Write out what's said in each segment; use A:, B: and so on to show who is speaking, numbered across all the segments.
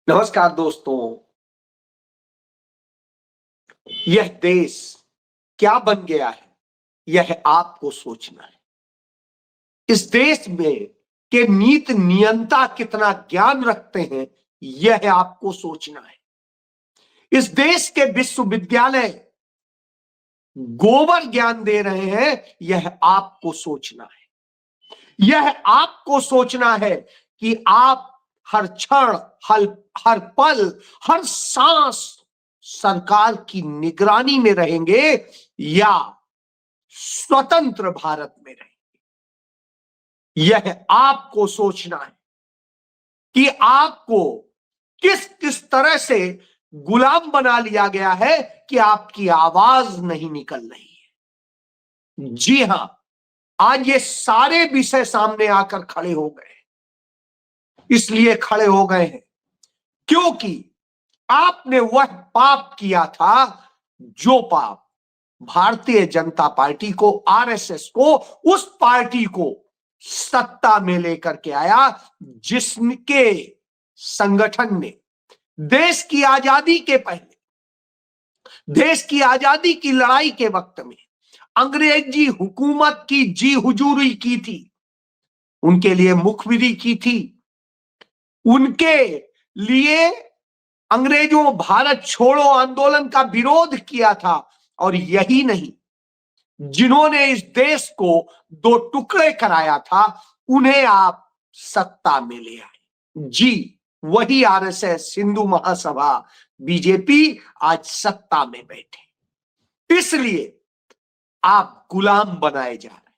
A: नमस्कार दोस्तों। यह देश क्या बन गया है, यह आपको सोचना है। इस देश में के नीति नियंता कितना ज्ञान रखते हैं, यह आपको सोचना है। इस देश के विश्वविद्यालय गोबर ज्ञान दे रहे हैं, यह आपको सोचना है। यह आपको सोचना है कि आप हर क्षण, हर पल, हर सांस सरकार की निगरानी में रहेंगे या स्वतंत्र भारत में रहेंगे। यह आपको सोचना है कि आपको किस किस तरह से गुलाम बना लिया गया है कि आपकी आवाज नहीं निकल रही है। जी हां, आज ये सारे विषय सामने आकर खड़े हो गए। इसलिए खड़े हो गए हैं क्योंकि आपने वह पाप किया था, जो पाप भारतीय जनता पार्टी को, आरएसएस को, उस पार्टी को सत्ता में लेकर के आया, जिसके संगठन ने देश की आजादी के पहले, देश की आजादी की लड़ाई के वक्त में अंग्रेजी हुकूमत की जी हुजूरी की थी, उनके लिए मुखबिरी की थी, उनके लिए अंग्रेजों भारत छोड़ो आंदोलन का विरोध किया था। और यही नहीं, जिन्होंने इस देश को दो टुकड़े कराया था, उन्हें आप सत्ता में ले आए। जी, वही आरएसएस, हिंदू महासभा, बीजेपी आज सत्ता में बैठे। इसलिए आप गुलाम बनाए जा रहे हैं,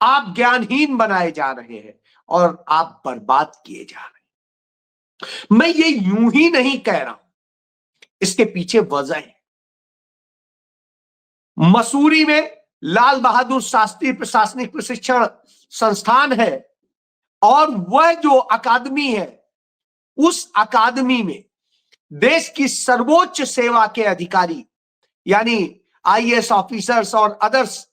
A: आप ज्ञानहीन बनाए जा रहे हैं और आप बर्बाद किए जा रहे हैं। मैं ये यूं ही नहीं कह रहा हूं, इसके पीछे वजह है। मसूरी में लाल बहादुर शास्त्री प्रशासनिक प्रशिक्षण संस्थान है और वह जो अकादमी है, उस अकादमी में देश की सर्वोच्च सेवा के अधिकारी यानी आईएएस ऑफिसर्स और अदर्स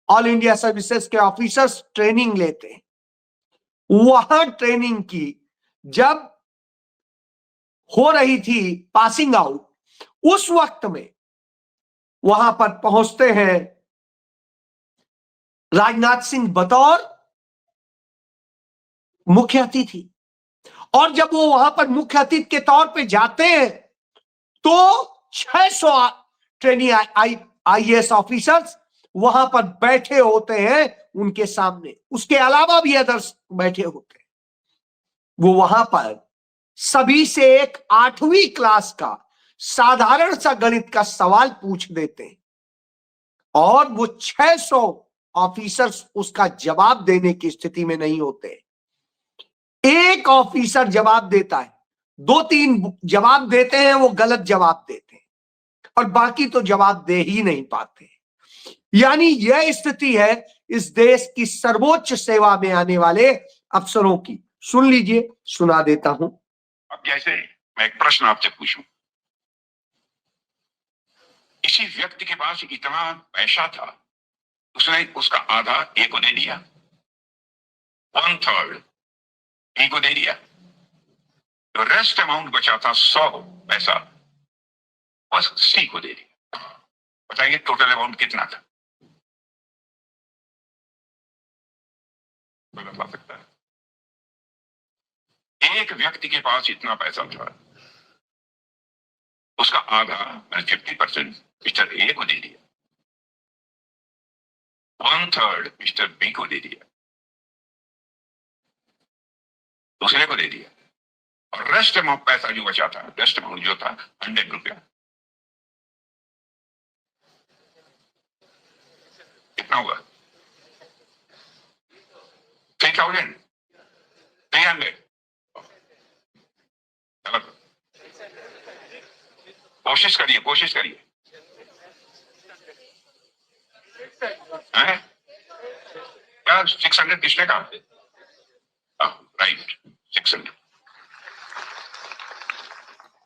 A: ऑल इंडिया सर्विसेज के ऑफिसर्स ट्रेनिंग लेते हैं। वहां ट्रेनिंग की जब हो रही थी पासिंग आउट, उस वक्त में वहां पर पहुंचते हैं राजनाथ सिंह बतौर मुख्य अतिथि। और जब वो वहां पर मुख्य अतिथि के तौर पे जाते हैं तो 600 ट्रेनी आईएएस ऑफिसर्स वहां पर बैठे होते हैं उनके सामने। उसके अलावा भी अदर्स बैठे होते हैं। वो वहां पर सभी से एक 8वीं क्लास का साधारण सा गणित का सवाल पूछ देते हैं और वो 600 ऑफिसर्स उसका जवाब देने की स्थिति में नहीं होते। एक ऑफिसर जवाब देता है, 2-3 जवाब देते हैं, वो गलत जवाब देते हैं और बाकी तो जवाब दे ही नहीं पाते। यानी यह स्थिति है इस देश की सर्वोच्च सेवा में आने वाले अफसरों की। सुन लीजिए, सुना देता हूं।
B: अब जैसे मैं एक प्रश्न आपसे पूछूं, किसी व्यक्ति के पास इतना पैसा था, उसने उसका आधा ए को दे दिया, 1/3 बी को दे दिया, तो रेस्ट अमाउंट बचा था 100 पैसा, बस सी को दे दिया। बताइए टोटल अमाउंट कितना था? कोई बता सकता है? एक व्यक्ति के पास इतना पैसा था, उसका आधा 50% मिस्टर ए को दे दिया, 1/3 मिस्टर बी को दे दिया, दूसरे को दे दिया, और रेस्ट अमाउंट पैसा जो बचा था, रेस्ट अमाउंट जो था 100 रुपया, कितना हुआ? 3,300। कोशिश करिए, कोशिश करिए। क्या 600 किसने कहा? राइट, 600।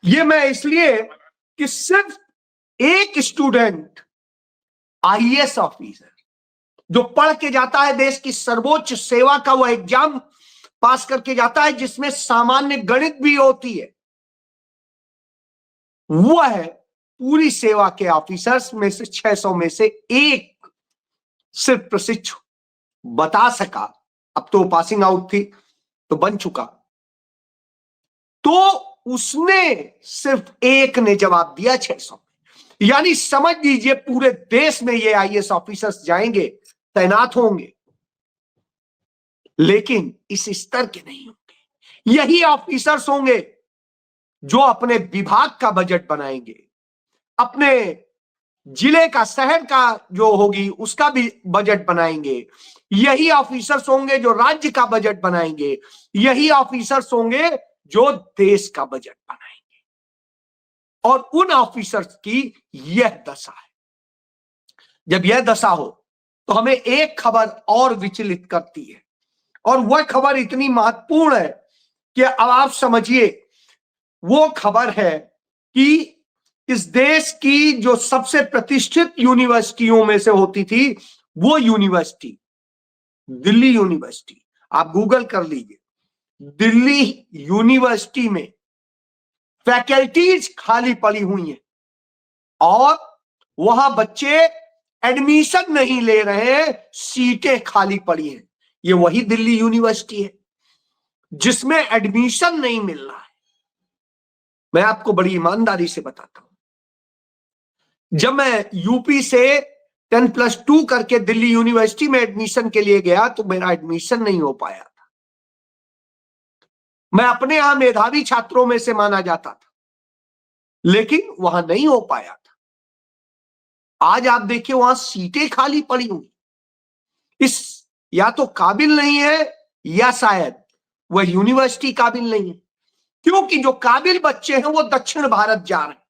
A: ये मैं इसलिए कि सिर्फ एक स्टूडेंट आईएएस ऑफिसर जो पढ़ के जाता है, देश की सर्वोच्च सेवा का वो एग्जाम पास करके जाता है, जिसमें सामान्य गणित भी होती है, वह पूरी सेवा के ऑफिसर्स में से 600 में से एक सिर्फ प्रशिक्षु बता सका। अब तो पासिंग आउट थी तो बन चुका, तो उसने सिर्फ एक ने जवाब दिया 600। यानी समझ लीजिए पूरे देश में ये आईएएस ऑफिसर्स जाएंगे, तैनात होंगे, लेकिन इस स्तर के नहीं होंगे। यही ऑफिसर्स होंगे जो अपने विभाग का बजट बनाएंगे, अपने जिले का, शहर का जो होगी उसका भी बजट बनाएंगे। यही ऑफिसर्स होंगे जो राज्य का बजट बनाएंगे। यही ऑफिसर्स होंगे जो देश का बजट बनाएंगे। और उन ऑफिसर्स की यह दशा है। जब यह दशा हो तो हमें एक खबर और विचलित करती है, और वह खबर इतनी महत्वपूर्ण है कि अब आप समझिए, वो खबर है कि इस देश की जो सबसे प्रतिष्ठित यूनिवर्सिटियों में से होती थी, वो यूनिवर्सिटी दिल्ली यूनिवर्सिटी, आप गूगल कर लीजिए, दिल्ली यूनिवर्सिटी में फैकल्टीज खाली पड़ी हुई हैं और वहां बच्चे एडमिशन नहीं ले रहे हैं, सीटें खाली पड़ी हैं। ये वही दिल्ली यूनिवर्सिटी है जिसमें एडमिशन नहीं मिल रहा है। मैं आपको बड़ी ईमानदारी से बताता हूं, जब मैं यूपी से 10+2 करके दिल्ली यूनिवर्सिटी में एडमिशन के लिए गया तो मेरा एडमिशन नहीं हो पाया था। मैं अपने यहां मेधावी छात्रों में से माना जाता था, लेकिन वहां नहीं हो पाया था। आज आप देखिए वहां सीटें खाली पड़ी हुई। इस या तो काबिल नहीं है या शायद वह यूनिवर्सिटी काबिल नहीं है, क्योंकि जो काबिल बच्चे हैं वो दक्षिण भारत जा रहे हैं,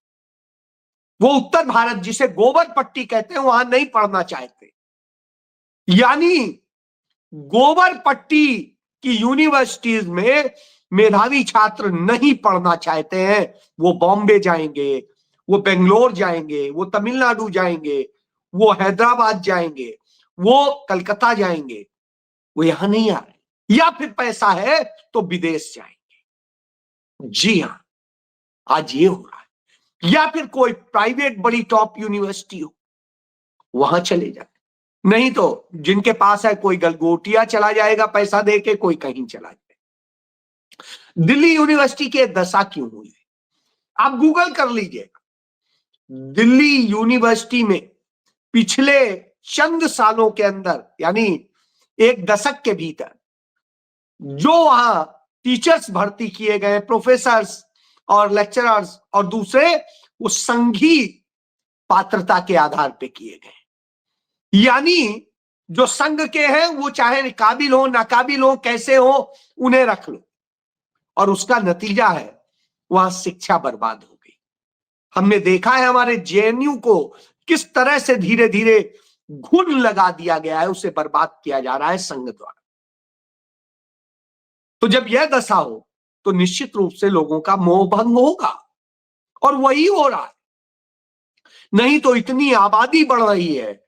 A: वो उत्तर भारत जिसे गोबर पट्टी कहते हैं वहां नहीं पढ़ना चाहते। यानी गोबर पट्टी की यूनिवर्सिटीज में मेधावी छात्र नहीं पढ़ना चाहते हैं। वो बॉम्बे जाएंगे, वो बेंगलोर जाएंगे, वो तमिलनाडु जाएंगे, वो हैदराबाद जाएंगे, वो कलकत्ता जाएंगे, वो यहां नहीं आ रहे। या फिर पैसा है तो विदेश जाएंगे। जी हां, आज ये हो रहा है। या फिर कोई प्राइवेट बड़ी टॉप यूनिवर्सिटी हो, वहां चले जाए। नहीं तो जिनके पास है, कोई गलगोटिया चला जाएगा पैसा देके, कोई कहीं चला जाएगा। दिल्ली यूनिवर्सिटी की दशा क्यों हुई है, आप गूगल कर लीजिएगा। दिल्ली यूनिवर्सिटी में पिछले चंद सालों के अंदर, यानी एक दशक के भीतर, जो वहां टीचर्स भर्ती किए गए, प्रोफेसर्स और लेक्चरर्स और दूसरे, वो संघीय पात्रता के आधार पे किए गए। यानी जो संघ के हैं वो चाहे काबिल हो नाकाबिल हो, कैसे हो, उन्हें रख लो। और उसका नतीजा है वहां शिक्षा बर्बाद हो गई। हमने देखा है हमारे जेएनयू को किस तरह से धीरे धीरे घुन लगा दिया गया है, उसे बर्बाद किया जा रहा है संघ द्वारा। तो जब यह दशा हो तो निश्चित रूप से लोगों का मोह भंग होगा, और वही हो रहा है। नहीं तो इतनी आबादी बढ़ रही है,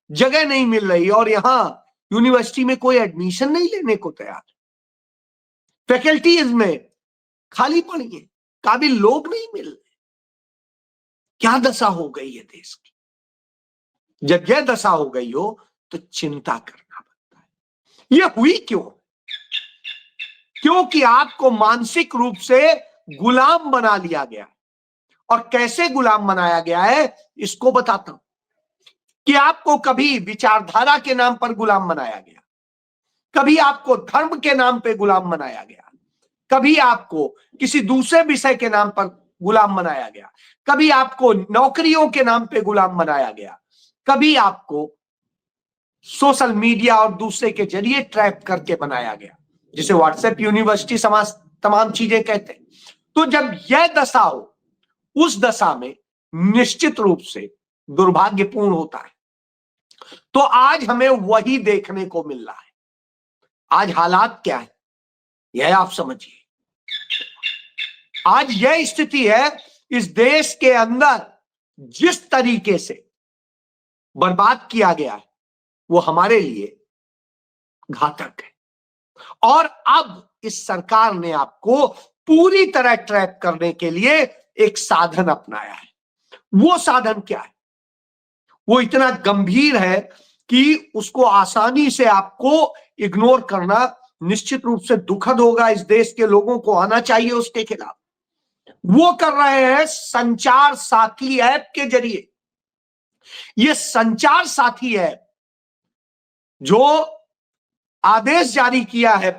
A: जगह नहीं मिल रही, और यहां यूनिवर्सिटी में कोई एडमिशन नहीं लेने को तैयार। फैकल्टीज में खाली पड़ी है, काबिल लोग नहीं मिल रहे। क्या दशा हो गई है देश की। जब यह दशा हो गई हो तो चिंता करना पड़ता है। यह हुई क्यों? क्योंकि आपको मानसिक रूप से गुलाम बना लिया गया। और कैसे गुलाम बनाया गया है इसको बताता हूं। कि आपको कभी विचारधारा के नाम पर गुलाम बनाया गया, कभी आपको धर्म के नाम पे गुलाम बनाया गया, कभी आपको किसी दूसरे विषय के नाम पर गुलाम बनाया गया, कभी आपको नौकरियों के नाम पे गुलाम बनाया गया, कभी आपको सोशल मीडिया और दूसरे के जरिए ट्रैप करके बनाया गया, जिसे व्हाट्सएप यूनिवर्सिटी समाज तमाम चीजें कहते हैं। तो जब यह दशा हो, उस दशा में निश्चित रूप से दुर्भाग्यपूर्ण होता है। तो आज हमें वही देखने को मिल रहा है। आज हालात क्या है यह आप समझिए। आज यह स्थिति है, इस देश के अंदर जिस तरीके से बर्बाद किया गया है वो हमारे लिए घातक है। और अब इस सरकार ने आपको पूरी तरह ट्रैप करने के लिए एक साधन अपनाया है। वो साधन क्या है? वो इतना गंभीर है कि उसको आसानी से आपको इग्नोर करना निश्चित रूप से दुखद होगा। इस देश के लोगों को आना चाहिए उसके खिलाफ। वो कर रहे हैं संचार साथी ऐप के जरिए। ये संचार साथी ऐप जो आदेश जारी किया है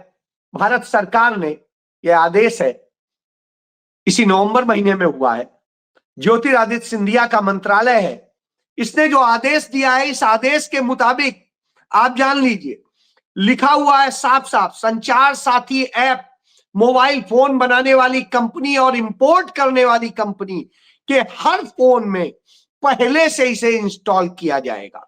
A: भारत सरकार ने, यह आदेश है इसी नवंबर महीने में हुआ है, ज्योतिरादित्य सिंधिया का मंत्रालय है, इसने जो आदेश दिया है, इस आदेश के मुताबिक आप जान लीजिए, लिखा हुआ है साफ साफ, संचार साथी ऐप मोबाइल फोन बनाने वाली कंपनी और इंपोर्ट करने वाली कंपनी के हर फोन में पहले से इसे इंस्टॉल किया जाएगा।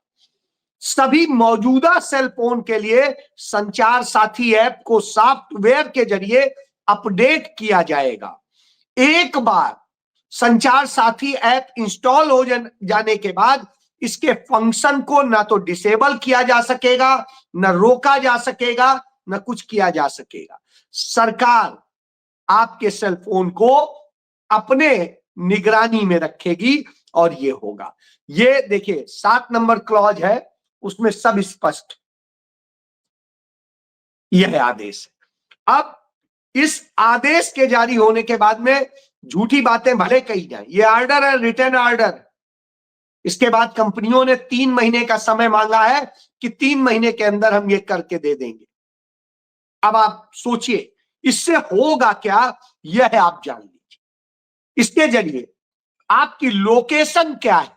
A: सभी मौजूदा सेल फोन के लिए संचार साथी ऐप को सॉफ्टवेयर के जरिए अपडेट किया जाएगा। एक बार संचार साथी ऐप इंस्टॉल हो जाने के बाद इसके फंक्शन को ना तो डिसेबल किया जा सकेगा, ना रोका जा सकेगा, ना कुछ किया जा सकेगा। सरकार आपके सेल फोन को अपने निगरानी में रखेगी और ये होगा। ये देखिए 7 नंबर क्लॉज है, उसमें सब स्पष्ट, यह आदेश है। अब इस आदेश के जारी होने के बाद में झूठी बातें भले कही जाए, ये ऑर्डर है, रिटर्न ऑर्डर। इसके बाद कंपनियों ने 3 महीने का समय मांगा है कि 3 महीने के अंदर हम ये करके दे देंगे। अब आप सोचिए इससे होगा क्या, यह आप जान लीजिए। इसके जरिए आपकी लोकेशन क्या है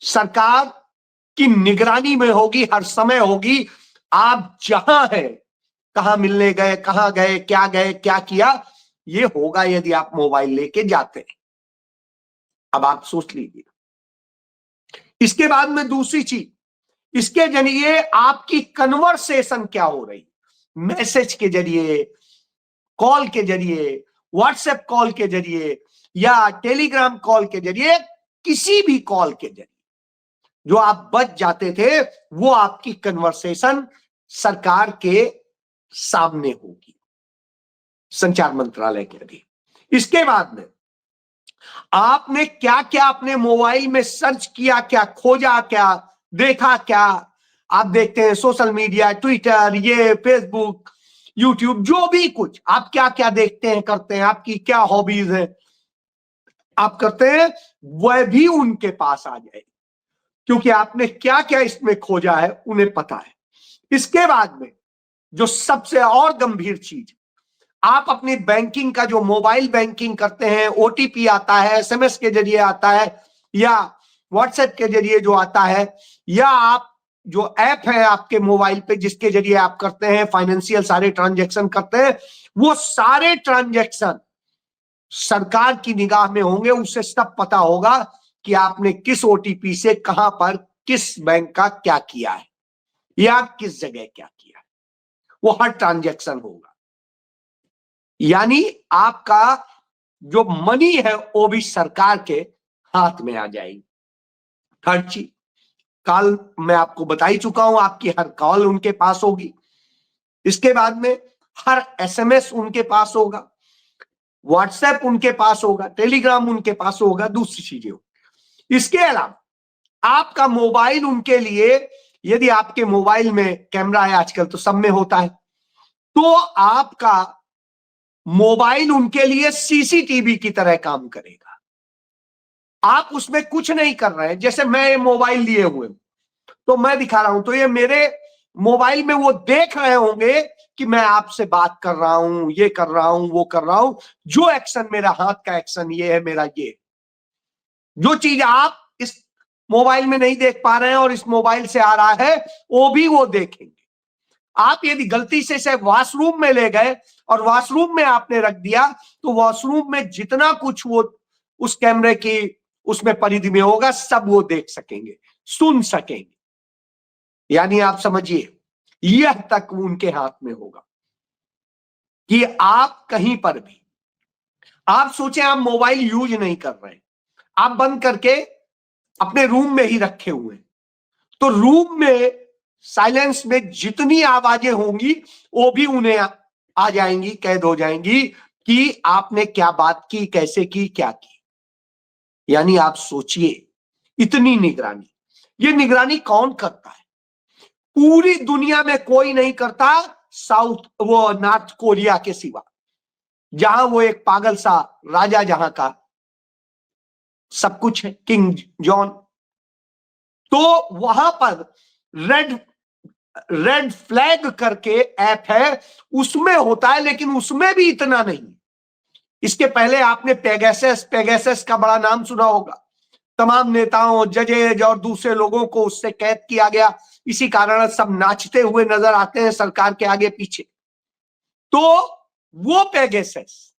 A: सरकार की निगरानी में होगी, हर समय होगी। आप जहां हैं, कहां मिलने गए, कहां गए, क्या किया, ये होगा यदि आप मोबाइल लेके जाते हैं। अब आप सोच लीजिए। इसके बाद में दूसरी चीज, इसके जरिए आपकी कन्वर्सेशन क्या हो रही, मैसेज के जरिए, कॉल के जरिए, व्हाट्सएप कॉल के जरिए या टेलीग्राम कॉल के जरिए, किसी भी कॉल के जरिए जो आप बच जाते थे, वो आपकी कन्वर्सेशन सरकार के सामने होगी, संचार मंत्रालय के अधीन। इसके बाद में आपने क्या क्या अपने मोबाइल में सर्च किया, क्या खोजा, क्या देखा, क्या आप देखते हैं सोशल मीडिया, ट्विटर, ये फेसबुक, यूट्यूब, जो भी कुछ आप क्या क्या देखते हैं, करते हैं, आपकी क्या हॉबीज है, आप करते हैं, वह भी उनके पास आ जाए, क्योंकि आपने क्या क्या इसमें खोजा है उन्हें पता है। इसके बाद में जो सबसे और गंभीर चीज, आप अपनी बैंकिंग का जो मोबाइल बैंकिंग करते हैं, ओटीपी आता है, एसएमएस के जरिए आता है, या व्हाट्सएप के जरिए जो आता है, या आप जो ऐप है आपके मोबाइल पे जिसके जरिए आप करते हैं फाइनेंशियल सारे ट्रांजैक्शन करते हैं, वो सारे ट्रांजैक्शन सरकार की निगाह में होंगे। उसे सब पता होगा कि आपने किस ओटीपी से कहां पर किस बैंक का क्या किया है या किस जगह क्या किया है, वो हर ट्रांजैक्शन होगा। यानी आपका जो मनी है वो भी सरकार के हाथ में आ जाएगी। हर चीज, कॉल मैं आपको बता ही चुका हूं, आपकी हर कॉल उनके पास होगी। इसके बाद में हर एसएमएस उनके पास होगा, व्हाट्सएप उनके पास होगा, टेलीग्राम उनके पास होगा, दूसरी चीजें होगी। इसके अलावा आपका मोबाइल उनके लिए, यदि आपके मोबाइल में कैमरा है, आजकल तो सब में होता है, तो आपका मोबाइल उनके लिए सीसीटीवी की तरह काम करेगा। आप उसमें कुछ नहीं कर रहे हैं, जैसे मैं मोबाइल लिए हुए तो मैं दिखा रहा हूं, तो ये मेरे मोबाइल में वो देख रहे होंगे कि मैं आपसे बात कर रहा हूं, ये कर रहा हूं, वो कर रहा हूं, जो एक्शन मेरा हाथ का एक्शन ये है, मेरा ये, जो चीज आप इस मोबाइल में नहीं देख पा रहे हैं और इस मोबाइल से आ रहा है, वो भी वो देखेंगे। आप यदि गलती से वॉशरूम में ले गए और वॉशरूम में आपने रख दिया, तो वॉशरूम में जितना कुछ वो उस कैमरे की उसमें परिधि में होगा, सब वो देख सकेंगे, सुन सकेंगे। यानी आप समझिए, यह तक उनके हाथ में होगा कि आप कहीं पर भी, आप सोचें आप मोबाइल यूज नहीं कर रहे हैं, आप बंद करके अपने रूम में ही रखे हुए हैं, तो रूम में साइलेंस में जितनी आवाजें होंगी वो भी उन्हें आ जाएंगी, कैद हो जाएंगी कि आपने क्या बात की, कैसे की, क्या की। यानी आप सोचिए, इतनी निगरानी, ये निगरानी कौन करता है? पूरी दुनिया में कोई नहीं करता, वो नॉर्थ कोरिया के सिवा, जहां वो एक पागल सा राजा, जहां का सब कुछ है, किंग जॉन। तो वहां पर रेड रेड फ्लैग करके ऐप है, उसमें होता है, लेकिन उसमें भी इतना नहीं। इसके पहले आपने पेगासस का बड़ा नाम सुना होगा। तमाम नेताओं, जजेज और दूसरे लोगों को उससे कैद किया गया। इसी कारण सब नाचते हुए नजर आते हैं सरकार के आगे पीछे। तो वो पेगासस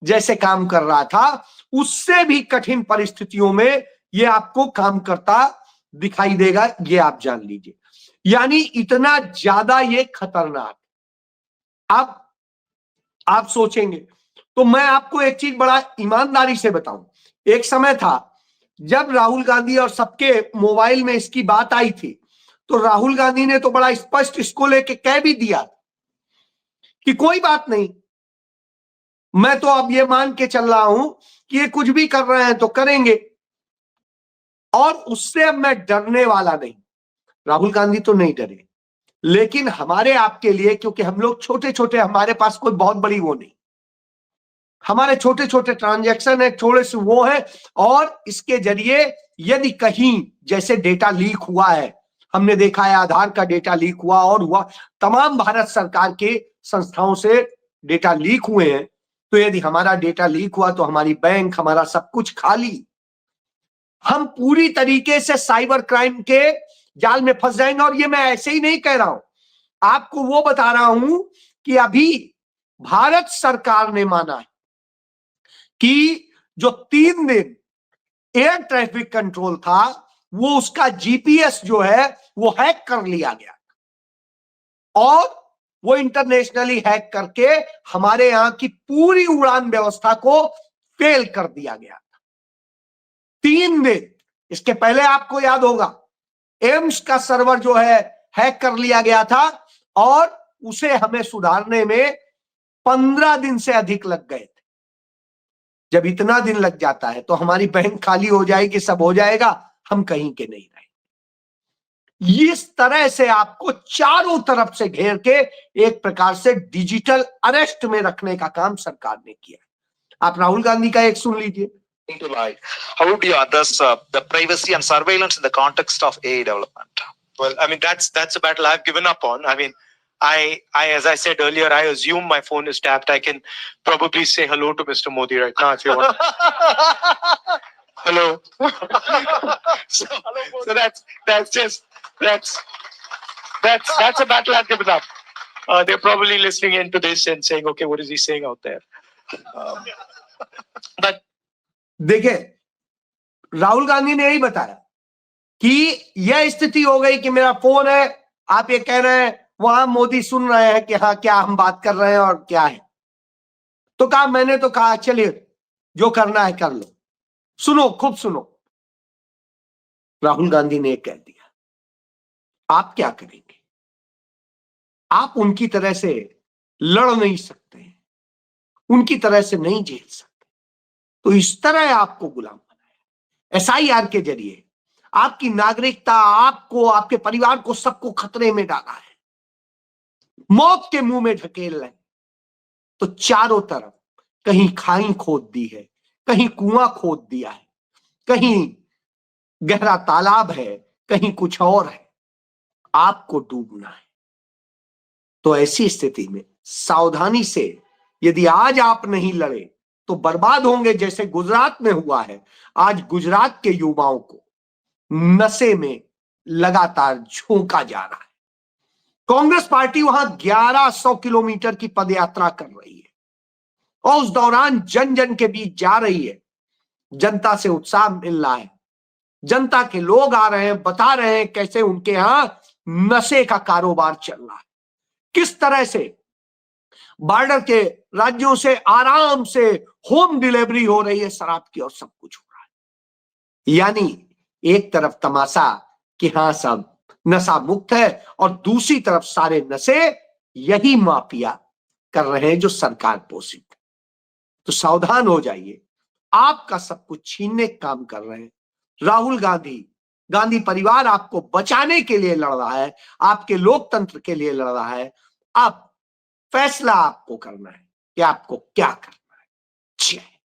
A: जैसे काम कर रहा था, उससे भी कठिन परिस्थितियों में ये आपको काम करता दिखाई देगा, ये आप जान लीजिए। यानी इतना ज्यादा ये खतरनाक। अब आप सोचेंगे, तो मैं आपको एक चीज बड़ा ईमानदारी से बताऊं, एक समय था जब राहुल गांधी और सबके मोबाइल में इसकी बात आई थी, तो राहुल गांधी ने तो बड़ा स्पष्ट इसको लेके कह भी दिया कि कोई बात नहीं, मैं तो अब ये मान के चल रहा हूं कि ये कुछ भी कर रहे हैं तो करेंगे, और उससे अब मैं डरने वाला नहीं। राहुल गांधी तो नहीं डरे, लेकिन हमारे आपके लिए, क्योंकि हम लोग छोटे छोटे, हमारे पास कोई बहुत बड़ी वो नहीं, हमारे छोटे छोटे ट्रांजैक्शन है, थोड़े से वो है, और इसके जरिए यदि कहीं जैसे डेटा लीक हुआ है, हमने देखा है आधार का डेटा लीक हुआ और हुआ, तमाम भारत सरकार के संस्थाओं से डेटा लीक हुए हैं, तो यदि हमारा डेटा लीक हुआ तो हमारी बैंक, हमारा सब कुछ खाली, हम पूरी तरीके से साइबर क्राइम के जाल में फंस जाएंगे। और ये मैं ऐसे ही नहीं कह रहा हूं, आपको वो बता रहा हूं कि अभी भारत सरकार ने माना है कि जो 3 दिन एयर ट्रैफिक कंट्रोल था, वो उसका जीपीएस जो है वो हैक कर लिया गया, और वो इंटरनेशनली हैक करके हमारे यहां की पूरी उड़ान व्यवस्था को फेल कर दिया गया। 3 दिन। इसके पहले आपको याद होगा, एम्स का सर्वर जो है हैक कर लिया गया था, और उसे हमें सुधारने में 15 दिन से अधिक लग गए थे। जब इतना दिन लग जाता है तो हमारी बैंक खाली हो जाएगी, सब हो जाएगा, हम कहीं के नहीं रहेंगे। इस तरह से आपको चारों तरफ से घेर के एक प्रकार से डिजिटल अरेस्ट में रखने का काम सरकार ने किया। आप राहुल गांधी का एक सुन लीजिए।
C: To lie. How would you address the privacy and surveillance in the context of AI development?
D: Well, I mean, that's a battle I've given up on. I mean, as I said earlier, I assume my phone is tapped. I can probably say hello to Mr. Modi right now if you want. Hello. so that's a battle I've given up. They're probably listening into this and saying, okay, what is he saying out there? But
A: देखिए, राहुल गांधी ने यही बताया कि यह स्थिति हो गई कि मेरा फोन है, आप ये कह रहे हैं, वहां मोदी सुन रहे हैं कि हाँ क्या हम बात कर रहे हैं और क्या है। तो कहा, मैंने तो कहा चलिए जो करना है कर लो, सुनो, खूब सुनो। राहुल गांधी ने कह दिया, आप क्या करेंगे? आप उनकी तरह से लड़ नहीं सकते, उनकी तरह से नहीं झेल सकते, तो इस तरह आपको गुलाम बनाया, एसआईआर के जरिए आपकी नागरिकता, आपको, आपके परिवार को, सबको खतरे में डाला है, मौत के मुंह में ढकेल रहे। तो चारों तरफ कहीं खाई खोद दी है, कहीं कुआं खोद दिया है, कहीं गहरा तालाब है, कहीं कुछ और है, आपको डूबना है। तो ऐसी स्थिति में सावधानी से यदि आज आप नहीं लड़े तो बर्बाद होंगे, जैसे गुजरात में हुआ है। आज गुजरात के युवाओं को नशे में लगातार झोंका जा रहा है। कांग्रेस पार्टी वहां 1100 किलोमीटर की पदयात्रा कर रही है, और उस दौरान जन जन के बीच जा रही है। जनता से उत्साह मिल रहा है, जनता के लोग आ रहे हैं, बता रहे हैं कैसे उनके यहां नशे का कारोबार चल रहा है, किस तरह से बॉर्डर के राज्यों से आराम से होम डिलीवरी हो रही है शराब की, और सब कुछ हो रहा है। यानी एक तरफ तमाशा कि हाँ सब नशा मुक्त है, और दूसरी तरफ सारे नशे यही माफिया कर रहे हैं जो सरकार पोषित है। तो सावधान हो जाइए, आपका सब कुछ छीनने का काम कर रहे हैं। राहुल गांधी परिवार आपको बचाने के लिए लड़ रहा है, आपके लोकतंत्र के लिए लड़ रहा है। अब फैसला आपको करना है कि आपको क्या करना है। जय